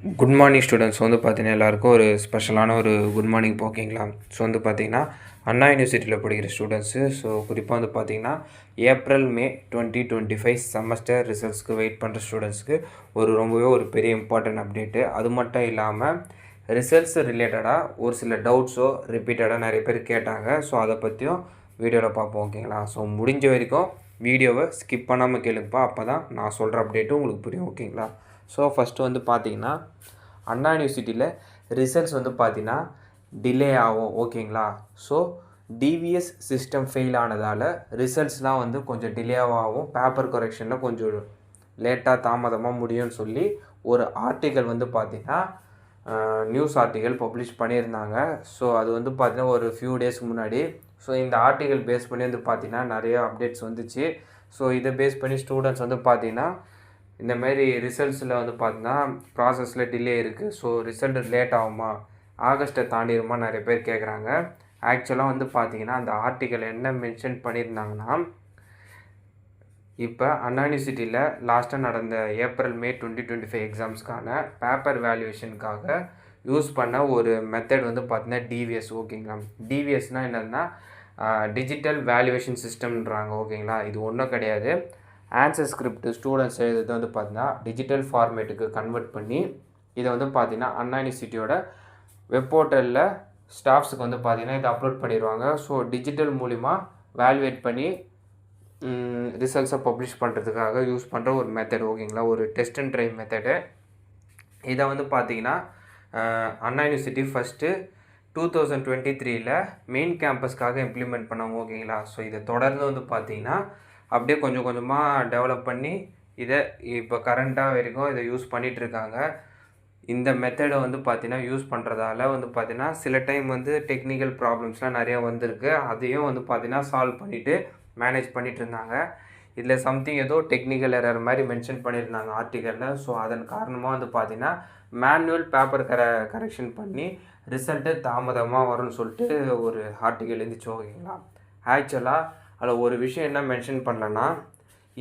Good morning students வந்து பார்த்தீங்கன்னா எல்லாருக்கும் ஒரு ஸ்பெஷலான ஒரு குட் மார்னிங் ஓகேங்களா. ஸோ வந்து பார்த்தீங்கன்னா அண்ணா யூனிவர்சிட்டியில் படிக்கிற ஸ்டூடெண்ட்ஸு ஸோ குறிப்பாக வந்து பார்த்தீங்கன்னா ஏப்ரல் மே 2025 செமஸ்டர் ரிசல்ட்ஸ்க்கு வெயிட் பண்ணுற ஸ்டூடெண்ட்ஸ்க்கு ரொம்பவே ஒரு பெரிய இம்பார்ட்டன்ட் அப்டேட்டு. அது மட்டும் இல்லாமல் ரிசல்ட்ஸ் ரிலேட்டடாக ஒரு சில டவுட்ஸோ ரிப்பீட்டடாக நிறைய பேர் கேட்டாங்க. ஸோ அதை பற்றியும் வீடியோவில் பார்ப்போம் ஓகேங்களா. ஸோ முடிஞ்ச வரைக்கும் வீடியோவை ஸ்கிப் பண்ணாமல் கேளுங்கப்பா, அப்போ தான் நான் சொல்கிற அப்டேட்டும் உங்களுக்கு புரியும் ஓகேங்களா. ஸோ ஃபஸ்ட்டு வந்து பார்த்திங்கன்னா அண்ணா யூனிவர்சிட்டியில் ரிசல்ட்ஸ் வந்து பார்த்திங்கன்னா டிலே ஆகும் ஓகேங்களா. ஸோ டிவிஎஸ் சிஸ்டம் ஃபெயில் ஆனதால் ரிசல்ட்ஸ்லாம் வந்து கொஞ்சம் டிலேவாகும், பேப்பர் கரெக்ஷனில் கொஞ்சம் லேட்டாக தாமதமாக முடியும்னு சொல்லி ஒரு ஆர்டிக்கல் வந்து பார்த்திங்கன்னா நியூஸ் ஆர்டிக்கல் பப்ளிஷ் பண்ணியிருந்தாங்க. ஸோ அது வந்து பார்த்திங்கன்னா ஒரு ஃபியூ டேஸ்க்கு முன்னாடி. ஸோ இந்த ஆர்டிக்கல் பேஸ் பண்ணி வந்து பார்த்திங்கன்னா நிறைய அப்டேட்ஸ் வந்துச்சு. ஸோ இதை பேஸ் பண்ணி ஸ்டூடெண்ட்ஸ் வந்து பார்த்திங்கன்னா இந்தமாரி ரிசல்ட்ஸில் வந்து பார்த்திங்கன்னா ப்ராசஸில் டிலே இருக்குது, ஸோ ரிசல்ட் லேட் ஆகுமா, ஆகஸ்ட்டை தாண்டிடுமா நிறைய பேர் கேட்குறாங்க. ஆக்சுவலாக வந்து பார்த்திங்கன்னா அந்த ஆர்டிக்கல் என்ன மென்ஷன் பண்ணியிருந்தாங்கன்னா, இப்போ அண்ணா யூனிவர்சிட்டியில் லாஸ்ட்டாக நடந்த ஏப்ரல் மே 2025 எக்ஸாம்ஸ்க்கான பேப்பர் வேல்யூவேஷனுக்காக யூஸ் பண்ண ஒரு மெத்தட் வந்து பார்த்திங்கன்னா டிவிஎஸ் ஓகேங்களா. டிவிஎஸ்னால் என்னதுன்னா டிஜிட்டல் வேல்யூவேஷன் சிஸ்டம்ன்றாங்க ஓகேங்களா. இது ஒன்றும் கிடையாது, ஆன்சர் ஸ்கிரிப்ட் ஸ்டூடெண்ட்ஸ் எழுதுறது வந்து பார்த்திங்கன்னா டிஜிட்டல் ஃபார்மேட்டுக்கு கன்வெர்ட் பண்ணி இதை வந்து பார்த்திங்கன்னா அண்ணா யூனிவர்சிட்டியோட வெப் போர்ட்டலில் ஸ்டாஃப்ஸுக்கு வந்து பார்த்திங்கன்னா இதை அப்லோட் பண்ணிடுவாங்க. ஸோ டிஜிட்டல் மூலிமா வேல்யூவேட் பண்ணி ரிசல்ட்ஸை பப்ளிஷ் பண்ணுறதுக்காக யூஸ் பண்ணுற ஒரு மெத்தட் ஓகேங்களா, ஒரு டெஸ்ட் அண்ட் ட்ரைவ் மெத்தடு. இதை வந்து பார்த்திங்கன்னா அண்ணா யூனிவர்சிட்டி ஃபஸ்ட்டு 2023 மெயின் கேம்பஸ்க்காக இம்ப்ளிமெண்ட் பண்ணாங்க ஓகேங்களா. ஸோ இதை தொடர்ந்து வந்து பார்த்திங்கன்னா அப்படியே கொஞ்சம் கொஞ்சமாக டெவலப் பண்ணி இதை இப்போ கரண்ட்டாக வரைக்கும் இதை யூஸ் பண்ணிகிட்ருக்காங்க. இந்த மெத்தடை வந்து பார்த்திங்கன்னா யூஸ் பண்ணுறதால வந்து பார்த்திங்கன்னா சில டைம் வந்து டெக்னிக்கல் ப்ராப்ளம்ஸ்லாம் நிறையா வந்திருக்கு, அதையும் வந்து பார்த்திங்கன்னா சால்வ் பண்ணிவிட்டு மேனேஜ் பண்ணிகிட்டு இருந்தாங்க. இதில் சம்திங் ஏதோ டெக்னிக்கல் எரர் மாதிரி மென்ஷன் பண்ணியிருந்தாங்க ஆர்டிக்கலில். ஸோ அதன் காரணமாக வந்து பார்த்திங்கன்னா மேனுவல் பேப்பர் கரெக்ஷன் பண்ணி ரிசல்ட்டு தாமதமாக வரும்னு சொல்லிட்டு ஒரு ஆர்டிக்கல் இருந்துச்சு ஓகேங்களா. ஆக்சுவலாக அதில் ஒரு விஷயம் என்ன மென்ஷன் பண்ணலன்னா,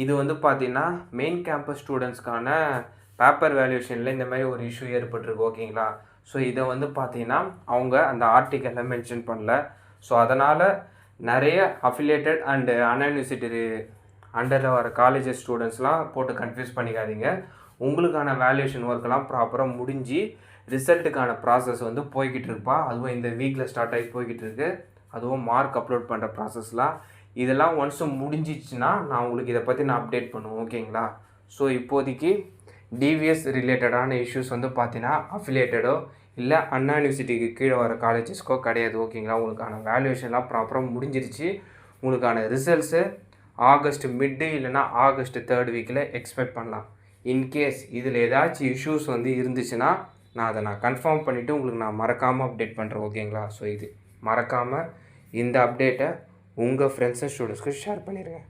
இது வந்து பார்த்திங்கன்னா மெயின் கேம்பஸ் ஸ்டூடெண்ட்ஸ்க்கான பேப்பர் வேல்யூஷனில் இந்த மாதிரி ஒரு இஷ்யூ ஏற்பட்டிருக்கு ஓகேங்களா. ஸோ இதை வந்து பார்த்திங்கன்னா அவங்க அந்த ஆர்டிக்கலில் மென்ஷன் பண்ணல. ஸோ அதனால் நிறைய அஃபிலியேட்டட் அண்டு அண்ணா யூனிவர்சிட்டி அண்டரில் வர காலேஜஸ் ஸ்டூடெண்ட்ஸ்லாம் போட்டு கன்ஃபியூஸ் பண்ணிக்காதீங்க. உங்களுக்கான வேல்யூஷன் ஒர்க்கெல்லாம் ப்ராப்பராக முடிஞ்சு ரிசல்ட்டுக்கான ப்ராசஸ் வந்து போய்கிட்டு இருப்பா. அதுவும் இந்த வீக்கில் ஸ்டார்ட் ஆகி போய்கிட்டு இருக்குது. அதுவும் மார்க் அப்லோட் பண்ணுற ப்ராசஸ்லாம் இதெல்லாம் ஒன்ஸு முடிஞ்சிச்சுன்னா நான் உங்களுக்கு இதை பற்றி நான் அப்டேட் பண்ணுவேன் ஓகேங்களா. ஸோ இப்போதைக்கு டிவிஎஸ் ரிலேட்டடான இஷ்யூஸ் வந்து பார்த்தீங்கன்னா அஃபிலியேட்டடோ இல்லை அண்ணா யூனிவர்சிட்டிக்கு கீழே வர காலேஜஸ்க்கோ கிடையாது ஓகேங்களா. உங்களுக்கான வேல்யூவேஷன்லாம் ப்ராப்பராக முடிஞ்சிருச்சு. உங்களுக்கான ரிசல்ட்ஸு ஆகஸ்ட் மிட்டு இல்லைனா ஆகஸ்ட் 3rd வீக்கில் எக்ஸ்பெக்ட் பண்ணலாம். இன்கேஸ் இதில் ஏதாச்சும் இஷ்யூஸ் வந்து இருந்துச்சுன்னா நான் கன்ஃபார்ம் பண்ணிவிட்டு உங்களுக்கு நான் மறக்காமல் அப்டேட் பண்ணுறேன் ஓகேங்களா. ஸோ இது மறக்காமல் இந்த அப்டேட்டை உங்கள் ஃப்ரெண்ட்ஸ் அண்ட் ஸ்டூடெண்ட்ஸ்க்கு ஷேர் பண்ணிடுங்க.